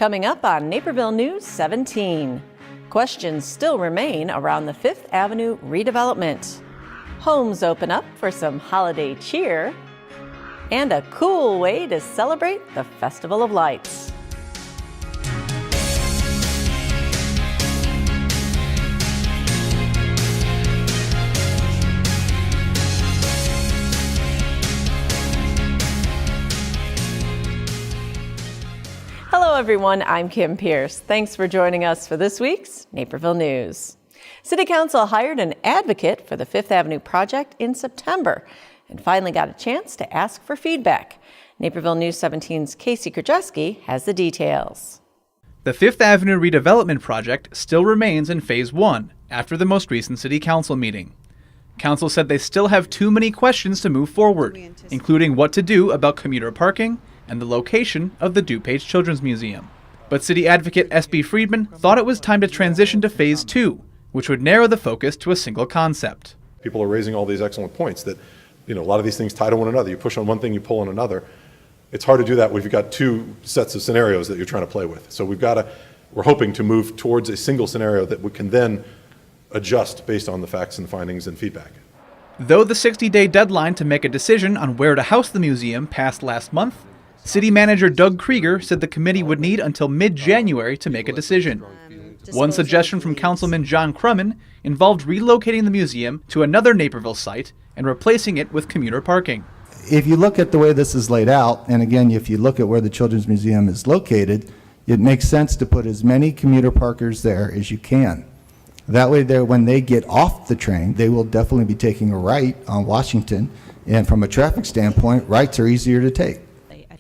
Coming up on Naperville News 17. Questions still remain around the 5th Avenue redevelopment. Homes open up for some holiday cheer. And a cool way to celebrate the Festival of Lights. Hello everyone, I'm Kim Pierce. Thanks for joining us for this week's Naperville News. City Council hired an advocate for the 5th Avenue project in September and finally got a chance to ask for feedback. Naperville News 17's Casey Krajewski has the details. The 5th Avenue redevelopment project still remains in Phase 1 after the most recent City Council meeting. Council said they still have too many questions to move forward, including what to do about commuter parking and the location of the DuPage Children's Museum. But City Advocate S.B. Friedman thought it was time to transition to Phase 2, which would narrow the focus to a single concept. People are raising all these excellent points that, a lot of these things tie to one another. You push on one thing, you pull on another. It's hard to do that when you've got two sets of scenarios that you're trying to play with. So we're hoping to move towards a single scenario that we can then adjust based on the facts and findings and feedback. Though the 60-day deadline to make a decision on where to house the museum passed last month, City Manager Doug Krieger said the committee would need until mid-January to make a decision. One suggestion from Councilman John Crumman involved relocating the museum to another Naperville site and replacing it with commuter parking. If you look at the way this is laid out, and again, if you look at where the Children's Museum is located, it makes sense to put as many commuter parkers there as you can. That way, when they get off the train, they will definitely be taking a right on Washington, and from a traffic standpoint, rights are easier to take.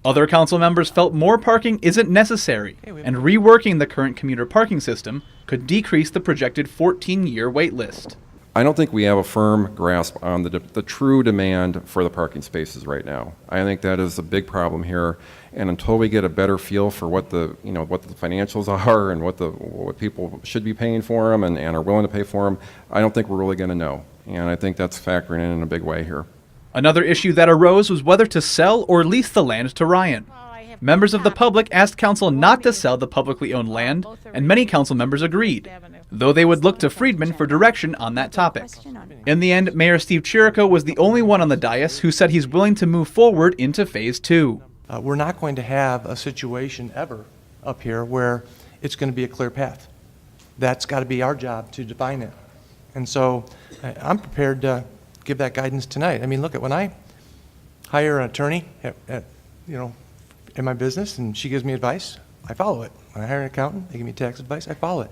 Other council members felt more parking isn't necessary, and reworking the current commuter parking system could decrease the projected 14-year wait list. I don't think we have a firm grasp on the true demand for the parking spaces right now. I think that is a big problem here, and until we get a better feel for what the financials are and what people should be paying for them and are willing to pay for them, I don't think we're really going to know. And I think that's factoring in a big way here. Another issue that arose was whether to sell or lease the land to Ryan. Members of the public asked council not to sell the publicly owned land, and many council members agreed, though they would look to Friedman for direction on that topic. In the end, Mayor Steve Chirico was the only one on the dais who said he's willing to move forward into Phase 2. We're not going to have a situation ever up here where it's going to be a clear path. That's got to be our job to define it. And so I'm prepared to give that guidance tonight. I mean, look, when I hire an attorney in my business and she gives me advice, I follow it. When I hire an accountant, they give me tax advice, I follow it.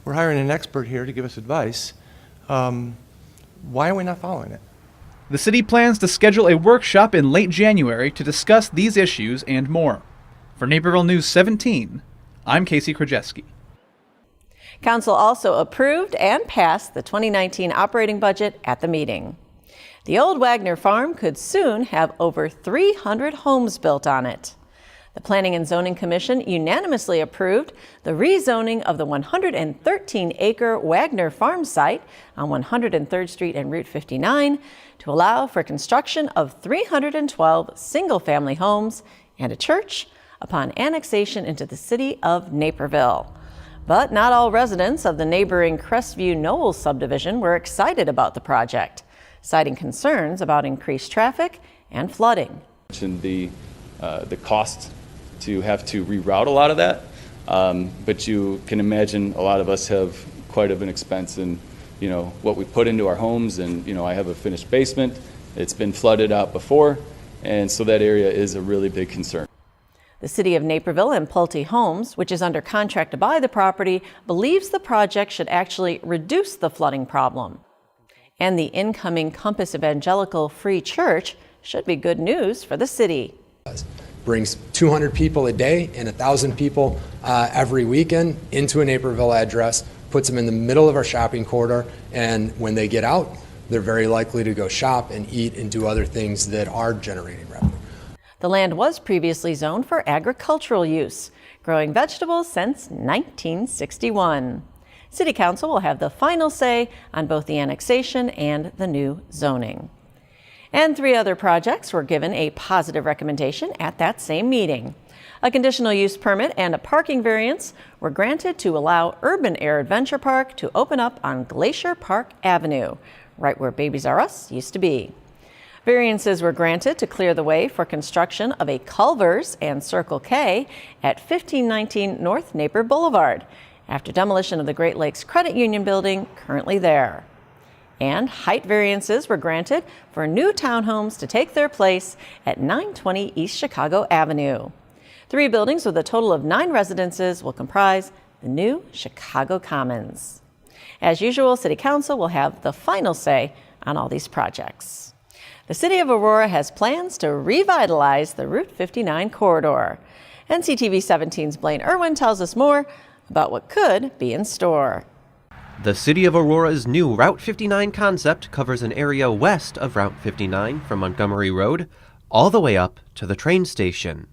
We're hiring an expert here to give us advice. Why are we not following it? The city plans to schedule a workshop in late January to discuss these issues and more. For Naperville News 17, I'm Casey Krajewski. Council also approved and passed the 2019 operating budget at the meeting. The old Wagner farm could soon have over 300 homes built on it. The Planning and Zoning Commission unanimously approved the rezoning of the 113-acre Wagner farm site on 103rd Street and Route 59 to allow for construction of 312 single-family homes and a church upon annexation into the city of Naperville. But not all residents of the neighboring Crestview Knowles subdivision were excited about the project, citing concerns about increased traffic and flooding. The cost to have to reroute a lot of that, but you can imagine a lot of us have quite of an expense in what we put into our homes, and I have a finished basement. It's been flooded out before, and so that area is a really big concern. The City of Naperville and Pulte Homes, which is under contract to buy the property, believes the project should actually reduce the flooding problem. And the incoming Compass Evangelical Free Church should be good news for the city. Brings 200 people a day and 1,000 people every weekend into a Naperville address, puts them in the middle of our shopping corridor, and when they get out, they're very likely to go shop and eat and do other things that are generating revenue. The land was previously zoned for agricultural use, growing vegetables since 1961. City Council will have the final say on both the annexation and the new zoning. And 3 other projects were given a positive recommendation at that same meeting. A conditional use permit and a parking variance were granted to allow Urban Air Adventure Park to open up on Glacier Park Avenue, right where Babies R Us used to be. Variances were granted to clear the way for construction of a Culver's and Circle K at 1519 North Naperville Boulevard, after demolition of the Great Lakes Credit Union building currently there. And height variances were granted for new townhomes to take their place at 920 East Chicago Avenue. 3 buildings with a total of 9 residences will comprise the new Chicago Commons. As usual, City Council will have the final say on all these projects. The City of Aurora has plans to revitalize the Route 59 corridor. NCTV 17's Blaine Irwin tells us more about what could be in store. The City of Aurora's new Route 59 concept covers an area west of Route 59 from Montgomery Road all the way up to the train station.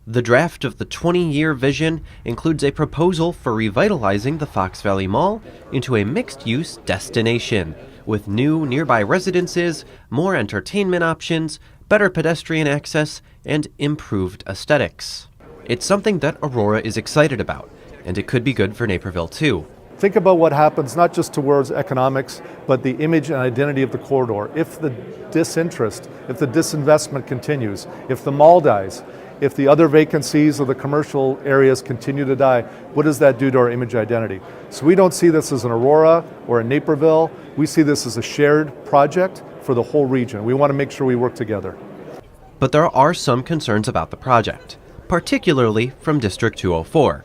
The draft of the 20-year vision includes a proposal for revitalizing the Fox Valley Mall into a mixed-use destination with new nearby residences, more entertainment options, better pedestrian access, and improved aesthetics. It's something that Aurora is excited about, and it could be good for Naperville too. Think about what happens not just towards economics, but the image and identity of the corridor. If the disinterest, if the disinvestment continues, if the mall dies, if the other vacancies of the commercial areas continue to die, what does that do to our image identity? So we don't see this as an Aurora or a Naperville. We see this as a shared project for the whole region. We want to make sure we work together. But there are some concerns about the project, particularly from District 204.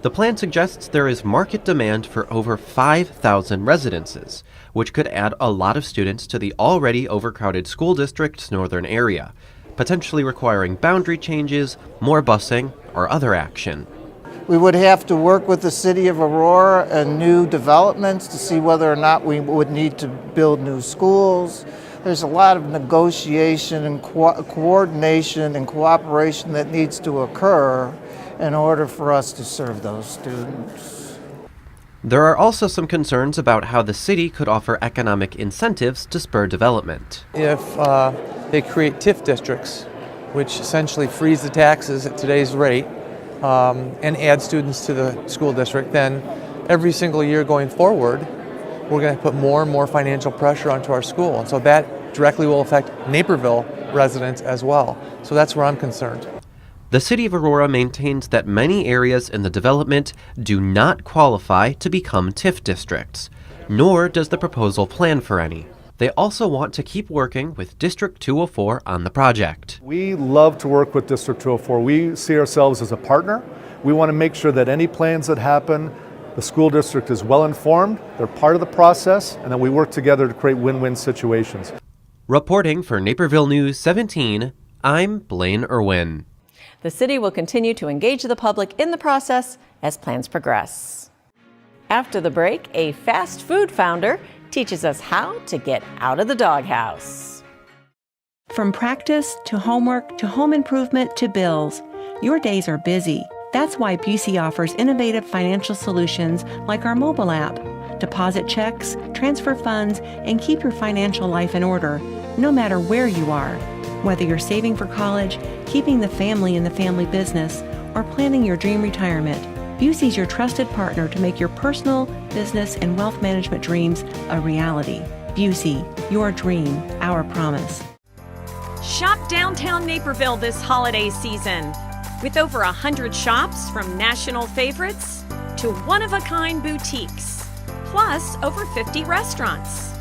The plan suggests there is market demand for over 5,000 residences, which could add a lot of students to the already overcrowded school district's northern area, potentially requiring boundary changes, more busing, or other action. We would have to work with the City of Aurora and new developments to see whether or not we would need to build new schools. There's a lot of negotiation and coordination and cooperation that needs to occur in order for us to serve those students. There are also some concerns about how the city could offer economic incentives to spur development. If they create TIF districts, which essentially freeze the taxes at today's rate and add students to the school district, then every single year going forward, we're going to put more and more financial pressure onto our school. And so that directly will affect Naperville residents as well. So that's where I'm concerned. The City of Aurora maintains that many areas in the development do not qualify to become TIF districts, nor does the proposal plan for any. They also want to keep working with District 204 on the project. We love to work with District 204. We see ourselves as a partner. We want to make sure that any plans that happen, the school district is well informed, they're part of the process, and that we work together to create win-win situations. Reporting for Naperville News 17, I'm Blaine Irwin. The city will continue to engage the public in the process as plans progress. After the break, a fast food founder teaches us how to get out of the doghouse. From practice to homework to home improvement to bills, your days are busy. That's why Busey offers innovative financial solutions like our mobile app. Deposit checks, transfer funds, and keep your financial life in order, no matter where you are. Whether you're saving for college, keeping the family in the family business, or planning your dream retirement, Busey's your trusted partner to make your personal, business, and wealth management dreams a reality. Busey, your dream, our promise. Shop downtown Naperville this holiday season. With over 100 shops from national favorites to one-of-a-kind boutiques, plus over 50 restaurants.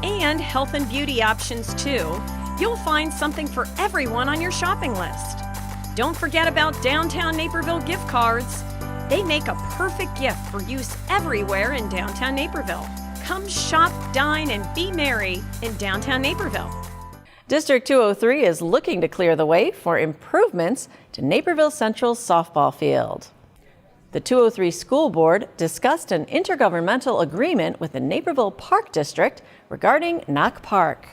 And health and beauty options too. You'll find something for everyone on your shopping list. Don't forget about downtown Naperville gift cards. They make a perfect gift for use everywhere in downtown Naperville. Come shop, dine, and be merry in downtown Naperville. District 203 is looking to clear the way for improvements to Naperville Central's softball field. The 203 School Board discussed an intergovernmental agreement with the Naperville Park District regarding Knock Park.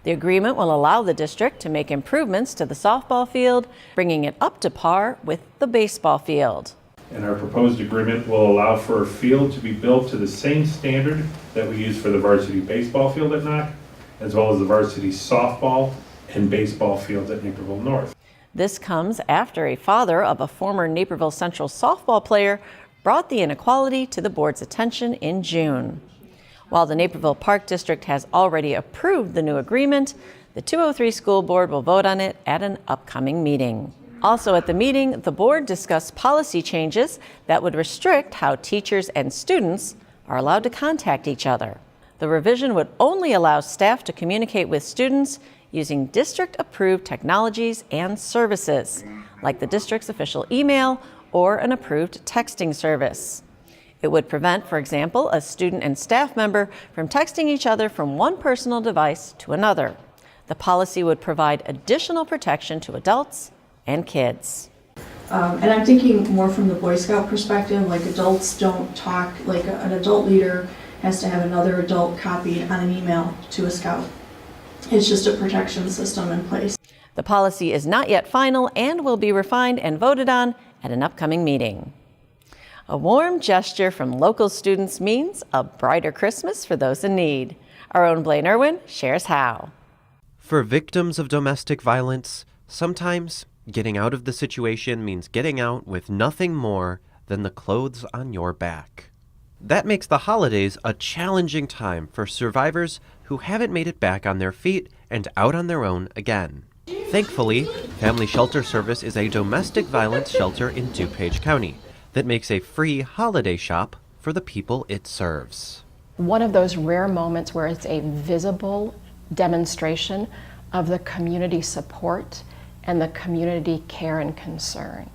The agreement will allow the district to make improvements to the softball field, bringing it up to par with the baseball field. And our proposed agreement will allow for a field to be built to the same standard that we use for the varsity baseball field at Knock, as well as the varsity softball and baseball fields at Naperville North. This comes after a father of a former Naperville Central softball player brought the inequality to the board's attention in June. While the Naperville Park District has already approved the new agreement, the 203 school board will vote on it at an upcoming meeting. Also at the meeting, the board discussed policy changes that would restrict how teachers and students are allowed to contact each other. The revision would only allow staff to communicate with students using district-approved technologies and services, like the district's official email or an approved texting service. It would prevent, for example, a student and staff member from texting each other from one personal device to another. The policy would provide additional protection to adults and kids. And I'm thinking more from the Boy Scout perspective, like adults don't talk, like an adult leader has to have another adult copied on an email to a scout. It's just a protection system in place. The policy is not yet final and will be refined and voted on at an upcoming meeting. A warm gesture from local students means a brighter Christmas for those in need. Our own Blaine Irwin shares how. For victims of domestic violence, sometimes getting out of the situation means getting out with nothing more than the clothes on your back. That makes the holidays a challenging time for survivors who haven't made it back on their feet and out on their own again. Thankfully, Family Shelter Service is a domestic violence shelter in DuPage County that makes a free holiday shop for the people it serves. One of those rare moments where it's a visible demonstration of the community support and the community care and concern.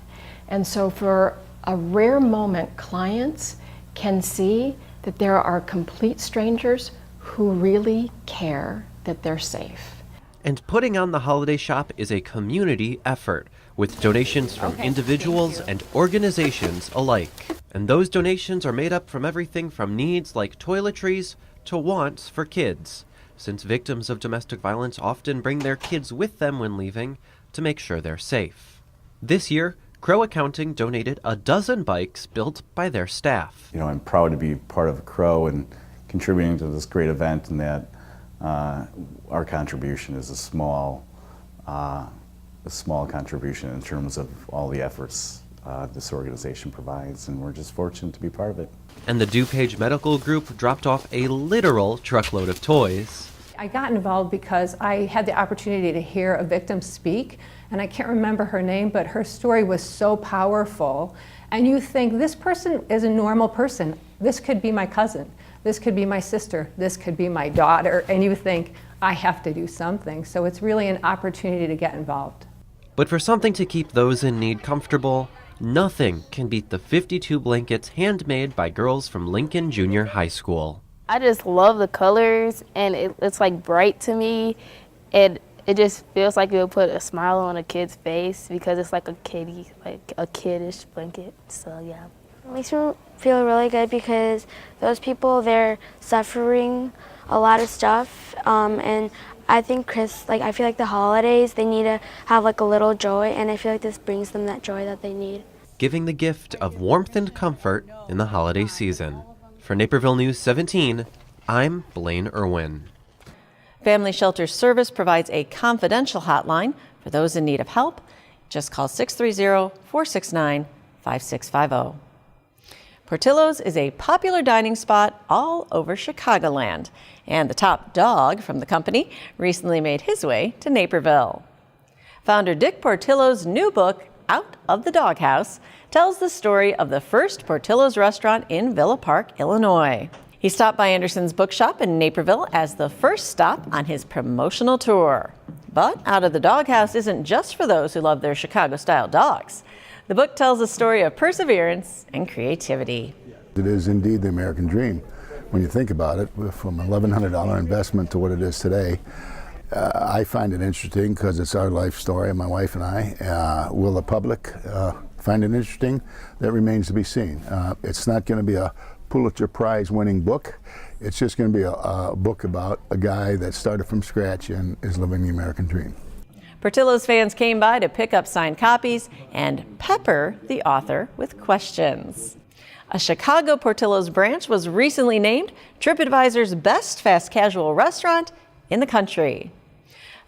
And so for a rare moment, clients can see that there are complete strangers who really care that they're safe. And putting on the holiday shop is a community effort with donations from individuals and organizations alike. And those donations are made up from everything from needs like toiletries to wants for kids, since victims of domestic violence often bring their kids with them when leaving to make sure they're safe. This year, Crow Accounting donated a dozen bikes built by their staff. You know, I'm proud to be part of Crow and contributing to this great event, and that our contribution is a small contribution in terms of all the efforts this organization provides, and we're just fortunate to be part of it. And the DuPage Medical Group dropped off a literal truckload of toys. I got involved because I had the opportunity to hear a victim speak, and I can't remember her name, but her story was so powerful. And you think, this person is a normal person. This could be my cousin. This could be my sister. This could be my daughter. And you think, I have to do something. So it's really an opportunity to get involved. But for something to keep those in need comfortable, nothing can beat the 52 blankets handmade by girls from Lincoln Junior High School. I just love the colors, and it's like bright to me, and it just feels like it would put a smile on a kid's face because it's like a kiddish blanket. So yeah. It makes me feel really good because those people, they're suffering a lot of stuff, and I think I feel like the holidays, they need to have like a little joy, and I feel like this brings them that joy that they need. Giving the gift of warmth and comfort in the holiday season. For Naperville News 17, I'm Blaine Irwin. Family Shelter Service provides a confidential hotline for those in need of help. Just call 630-469-5650. Portillo's is a popular dining spot all over Chicagoland, and the top dog from the company recently made his way to Naperville. Founder Dick Portillo's new book, Out of the Doghouse, tells the story of the first Portillo's restaurant in Villa Park, Illinois. He stopped by Anderson's Bookshop in Naperville as the first stop on his promotional tour. But Out of the Doghouse isn't just for those who love their Chicago-style dogs. The book tells a story of perseverance and creativity. It is indeed the American dream. When you think about it, from an $1,100 investment to what it is today, I find it interesting because it's our life story, my wife and I. Will the public find it interesting? That remains to be seen. It's not going to be a Pulitzer Prize winning book. It's just going to be a book about a guy that started from scratch and is living the American dream. Portillo's fans came by to pick up signed copies and pepper the author with questions. A Chicago Portillo's branch was recently named TripAdvisor's best fast casual restaurant in the country.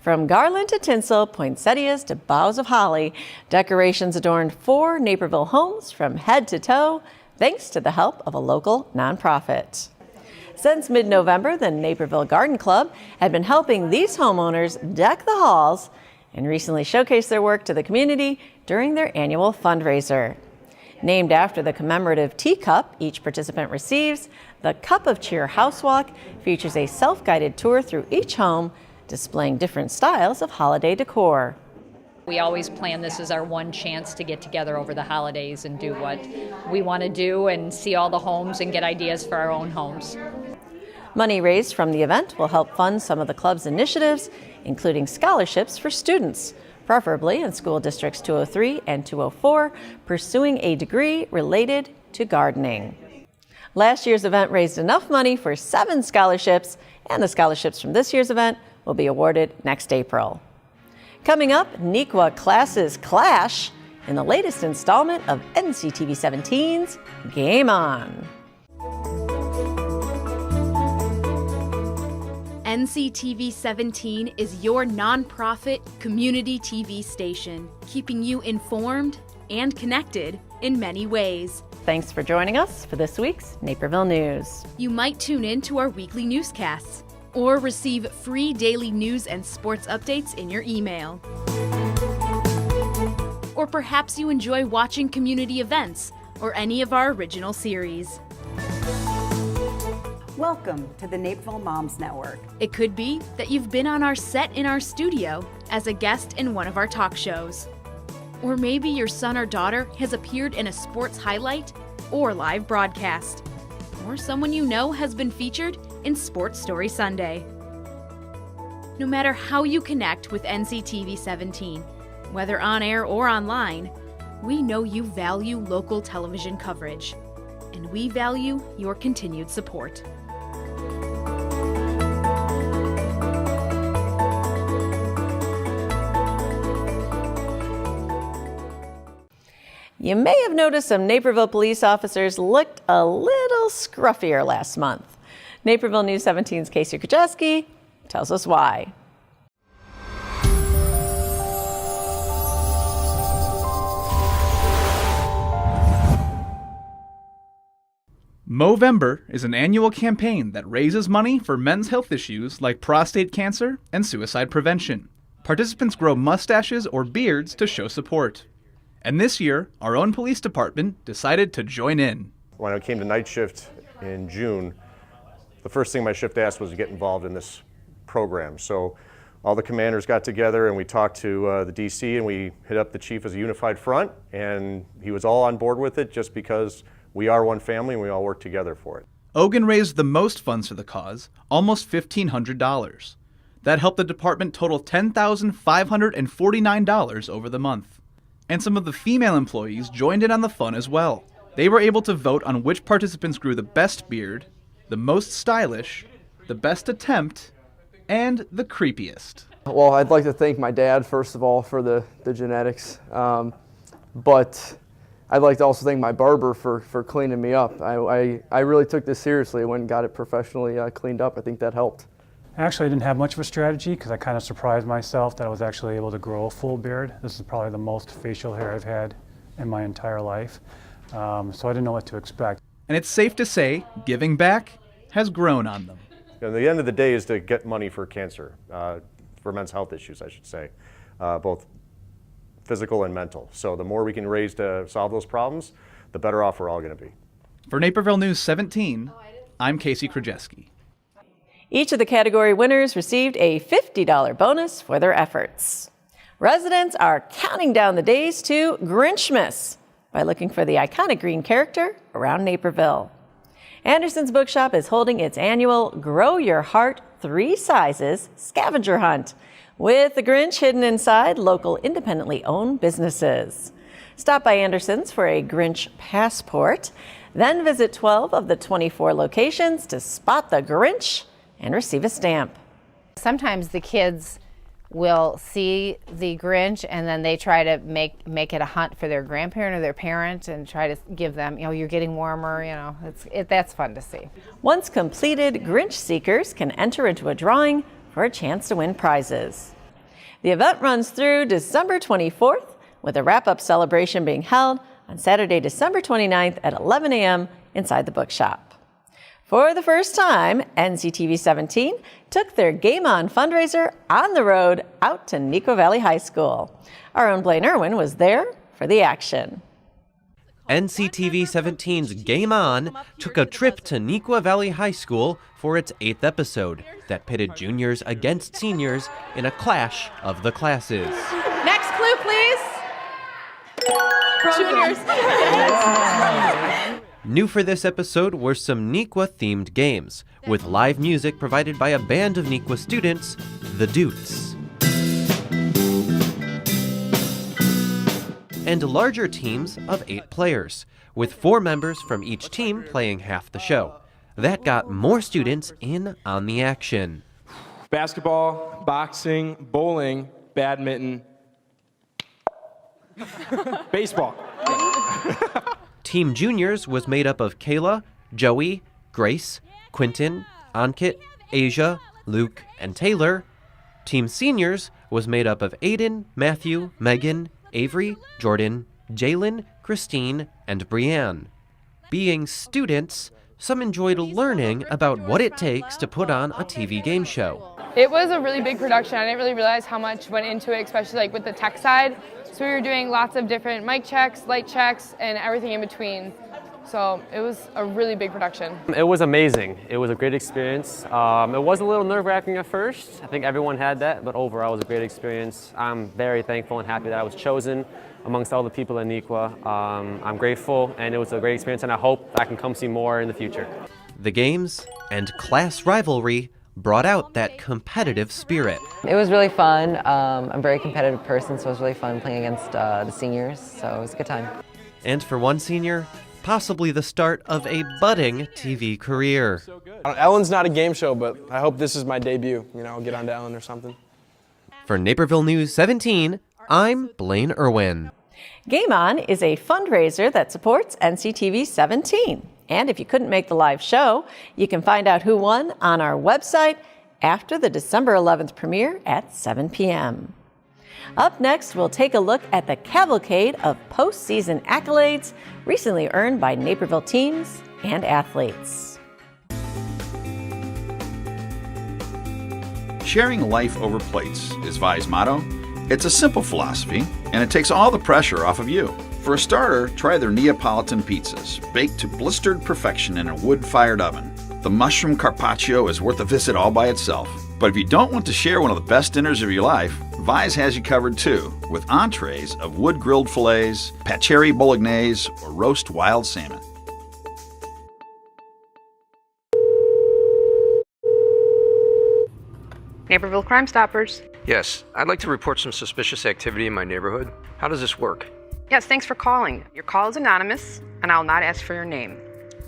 From garland to tinsel, poinsettias to boughs of holly, decorations adorned 4 Naperville homes from head to toe, thanks to the help of a local nonprofit. Since mid-November, the Naperville Garden Club had been helping these homeowners deck the halls and recently showcased their work to the community during their annual fundraiser. Named after the commemorative teacup each participant receives, the Cup of Cheer House Walk features a self-guided tour through each home, displaying different styles of holiday decor. We always plan this as our one chance to get together over the holidays and do what we want to do and see all the homes and get ideas for our own homes. Money raised from the event will help fund some of the club's initiatives, including scholarships for students, preferably in school districts 203 and 204, pursuing a degree related to gardening. Last year's event raised enough money for 7 scholarships, and the scholarships from this year's event will be awarded next April. Coming up, NEQA classes clash in the latest installment of NCTV 17's Game On. NCTV 17 is your nonprofit community TV station, keeping you informed and connected in many ways. Thanks for joining us for this week's Naperville News. You might tune in to our weekly newscasts or receive free daily news and sports updates in your email. Or perhaps you enjoy watching community events or any of our original series. Welcome to the Naperville Moms Network. It could be that you've been on our set in our studio as a guest in one of our talk shows. Or maybe your son or daughter has appeared in a sports highlight or live broadcast. Or someone you know has been featured in Sports Story Sunday. No matter how you connect with NCTV 17, whether on air or online, we know you value local television coverage, and we value your continued support. You may have noticed some Naperville police officers looked a little scruffier last month. Naperville News 17's Casey Krajewski tells us why. Movember is an annual campaign that raises money for men's health issues like prostate cancer and suicide prevention. Participants grow mustaches or beards to show support. And this year, our own police department decided to join in. When I came to night shift in June, the first thing my shift asked was to get involved in this program. So all the commanders got together and we talked to the DC and we hit up the chief as a unified front, and he was all on board with it just because we are one family and we all work together for it. Ogun raised the most funds for the cause, almost $1,500. That helped the department total $10,549 over the month. And some of the female employees joined in on the fun as well. They were able to vote on which participants grew the best beard, the most stylish, the best attempt, and the creepiest. Well, I'd like to thank my dad, first of all, for the genetics. But I'd like to also thank my barber for cleaning me up. I really took this seriously. I went and got it professionally cleaned up. I think that helped. Actually, I didn't have much of a strategy because I kind of surprised myself that I was actually able to grow a full beard. This is probably the most facial hair I've had in my entire life. So I didn't know what to expect. And it's safe to say, giving back has grown on them. And the end of the day is to get money for cancer, for men's health issues, I should say, both physical and mental. So the more we can raise to solve those problems, the better off we're all going to be. For Naperville News 17, I'm Casey Krajewski. Each of the category winners received a $50 bonus for their efforts. Residents are counting down the days to Grinchmas by looking for the iconic green character around Naperville. Anderson's Bookshop is holding its annual Grow Your Heart 3 Sizes scavenger hunt, with the Grinch hidden inside local independently owned businesses. Stop by Anderson's for a Grinch passport, then visit 12 of the 24 locations to spot the Grinch and receive a stamp. Sometimes the kids will see the Grinch and then they try to make it a hunt for their grandparent or their parent and try to give them, you're getting warmer, that's fun to see. Once completed, Grinch seekers can enter into a drawing for a chance to win prizes. The event runs through December 24th, with a wrap-up celebration being held on Saturday, December 29th at 11 a.m. inside the bookshop. For the first time, NCTV 17 took their Game On fundraiser on the road out to Neuqua Valley High School. Our own Blaine Irwin was there for the action. NCTV 17's Game On took a trip to Neuqua Valley High School for its 8th episode that pitted juniors against seniors in a clash of the classes. Next clue, please. Juniors. New for this episode were some Neuqua-themed games, with live music provided by a band of Neuqua students, the Doots. And larger teams of 8 players, with 4 members from each team playing half the show. That got more students in on the action. Basketball, boxing, bowling, badminton, baseball. Team Juniors was made up of Kayla, Joey, Grace, Quinton, Ankit, Asia, Luke, and Taylor. Team Seniors was made up of Aiden, Matthew, Megan, Avery, Jordan, Jalen, Christine, and Brianne. Being students, some enjoyed learning about what it takes to put on a TV game show. It was a really big production. I didn't really realize how much went into it, especially like with the tech side. So we were doing lots of different mic checks, light checks, and everything in between. So it was a really big production. It was amazing. It was a great experience. It was a little nerve-wracking at first. I think everyone had that, but overall it was a great experience. I'm very thankful and happy that I was chosen amongst all the people in Neuqua. I'm grateful, and it was a great experience, and I hope I can come see more in the future. The games and class rivalry brought out that competitive spirit. It was really fun. I'm a very competitive person, so it was really fun playing against the seniors, so it was a good time. And for one senior, possibly the start of a budding TV career. Ellen's not a game show, but I hope this is my debut. You know, I'll get onto Ellen or something. For Naperville News 17, I'm Blaine Irwin. Game On is a fundraiser that supports NCTV 17. And if you couldn't make the live show, you can find out who won on our website after the December 11th premiere at 7 p.m. Up next, we'll take a look at the cavalcade of postseason accolades recently earned by Naperville teams and athletes. Sharing life over plates is Vi's motto. It's a simple philosophy, and it takes all the pressure off of you. For a starter, try their Neapolitan pizzas, baked to blistered perfection in a wood-fired oven. The mushroom carpaccio is worth a visit all by itself. But if you don't want to share one of the best dinners of your life, Vi's has you covered too, with entrees of wood-grilled fillets, paccheri bolognese, or roast wild salmon. Naperville Crime Stoppers. Yes, I'd like to report some suspicious activity in my neighborhood. How does this work? Yes, thanks for calling. Your call is anonymous, and I will not ask for your name.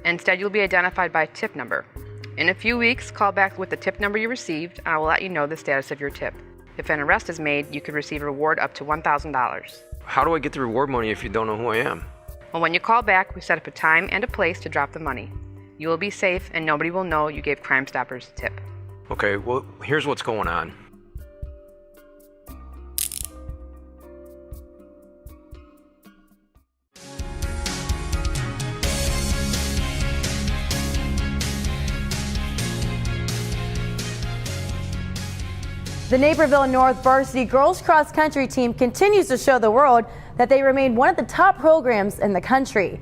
Instead, you'll be identified by a tip number. In a few weeks, call back with the tip number you received, and I will let you know the status of your tip. If an arrest is made, you could receive a reward up to $1,000. How do I get the reward money if you don't know who I am? Well, when you call back, we set up a time and a place to drop the money. You will be safe, and nobody will know you gave Crime Stoppers a tip. Okay, well, here's what's going on. The Naperville North varsity girls cross country team continues to show the world that they remain one of the top programs in the country.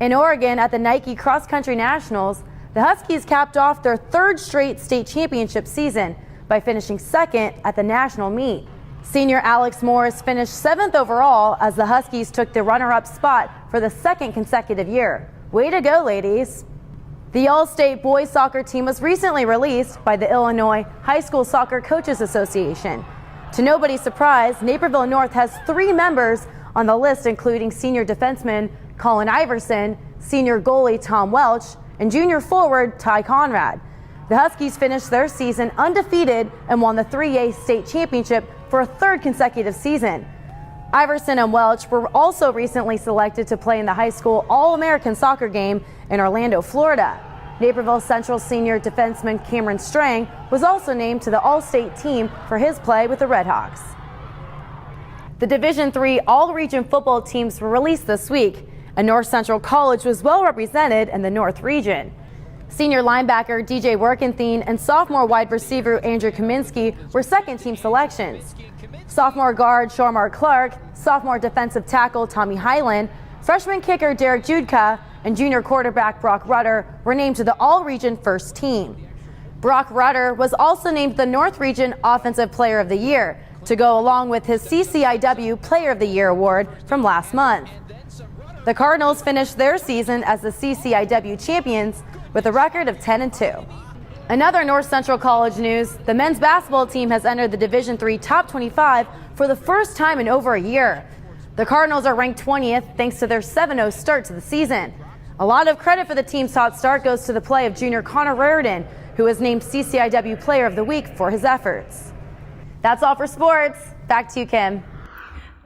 In Oregon at the Nike Cross Country Nationals, the Huskies capped off their 3rd straight state championship season by finishing 2nd at the national meet. Senior Alex Morris finished 7th overall as the Huskies took the runner-up spot for the 2nd consecutive year. Way to go, ladies. The All-State boys soccer team was recently released by the Illinois High School Soccer Coaches Association. To nobody's surprise, Naperville North has 3 members on the list, including senior defenseman Colin Iverson, senior goalie Tom Welch, and junior forward Ty Conrad. The Huskies finished their season undefeated and won the 3A state championship for a 3rd consecutive season. Iverson and Welch were also recently selected to play in the high school All-American soccer game in Orlando, Florida. Naperville Central senior defenseman Cameron Strang was also named to the All-State team for his play with the Redhawks. The Division III all-region football teams were released this week, and North Central College was well represented in the North region. Senior linebacker DJ Workenthien and sophomore wide receiver Andrew Kaminsky were second-team selections. Sophomore guard Shormar Clark, sophomore defensive tackle Tommy Hyland, freshman kicker Derek Judka, and junior quarterback Brock Rutter were named to the all-region first team. Brock Rutter was also named the North Region Offensive Player of the Year, to go along with his CCIW Player of the Year award from last month. The Cardinals finished their season as the CCIW champions with a record of 10-2. Another North Central College news, the men's basketball team has entered the Division III Top 25 for the first time in over a year. The Cardinals are ranked 20th thanks to their 7-0 start to the season. A lot of credit for the team's hot start goes to the play of junior Connor Raridan, who was named CCIW Player of the Week for his efforts. That's all for sports. Back to you, Kim.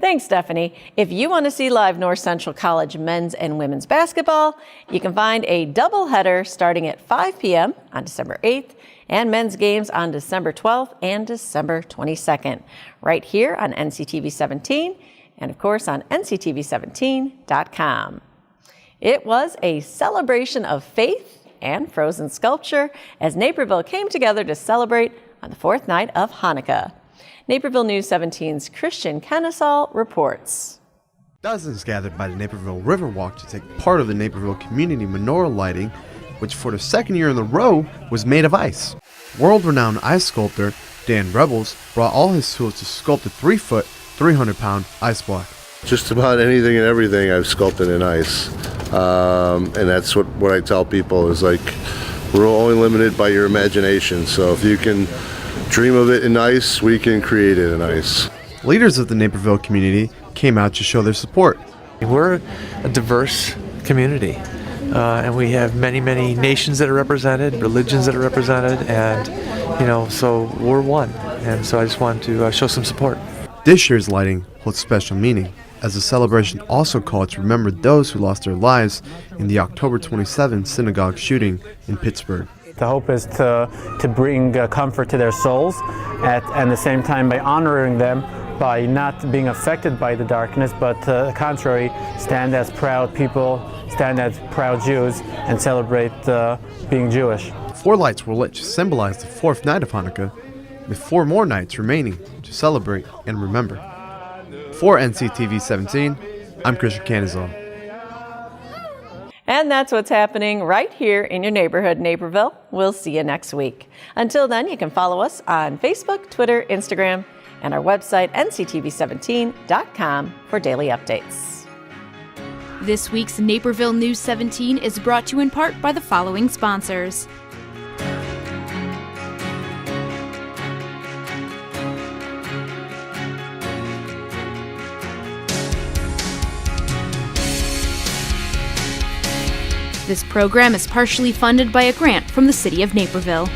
Thanks, Stephanie. If you want to see live North Central College men's and women's basketball, you can find a doubleheader starting at 5 p.m. on December 8th and men's games on December 12th and December 22nd, right here on NCTV 17 and, of course, on nctv17.com. It was a celebration of faith and frozen sculpture as Naperville came together to celebrate on the fourth night of Hanukkah. Naperville News 17's Christian Kennesaw reports. Dozens gathered by the Naperville Riverwalk to take part of the Naperville Community Menorah lighting, which for the second year in a row was made of ice. World-renowned ice sculptor Dan Rebels brought all his tools to sculpt a 3-foot, 300-pound ice block. Just about anything and everything I've sculpted in ice. And that's what I tell people is like, we're only limited by your imagination. So if you can dream of it in ice, we can create it in ice. Leaders of the Naperville community came out to show their support. We're a diverse community, and we have many, many nations that are represented, religions that are represented, and, so we're one. And so I just want to show some support. This year's lighting holds special meaning, as the celebration also called to remember those who lost their lives in the October 27 synagogue shooting in Pittsburgh. The hope is to bring comfort to their souls, and the same time by honoring them by not being affected by the darkness, but to the contrary, stand as proud people, stand as proud Jews, and celebrate being Jewish. 4 lights were lit to symbolize the fourth night of Hanukkah, with 4 more nights remaining to celebrate and remember. For NCTV 17, I'm Christian Kennesaw. And that's what's happening right here in your neighborhood, Naperville. We'll see you next week. Until then, you can follow us on Facebook, Twitter, Instagram, and our website, nctv17.com, for daily updates. This week's Naperville News 17 is brought to you in part by the following sponsors. This program is partially funded by a grant from the City of Naperville.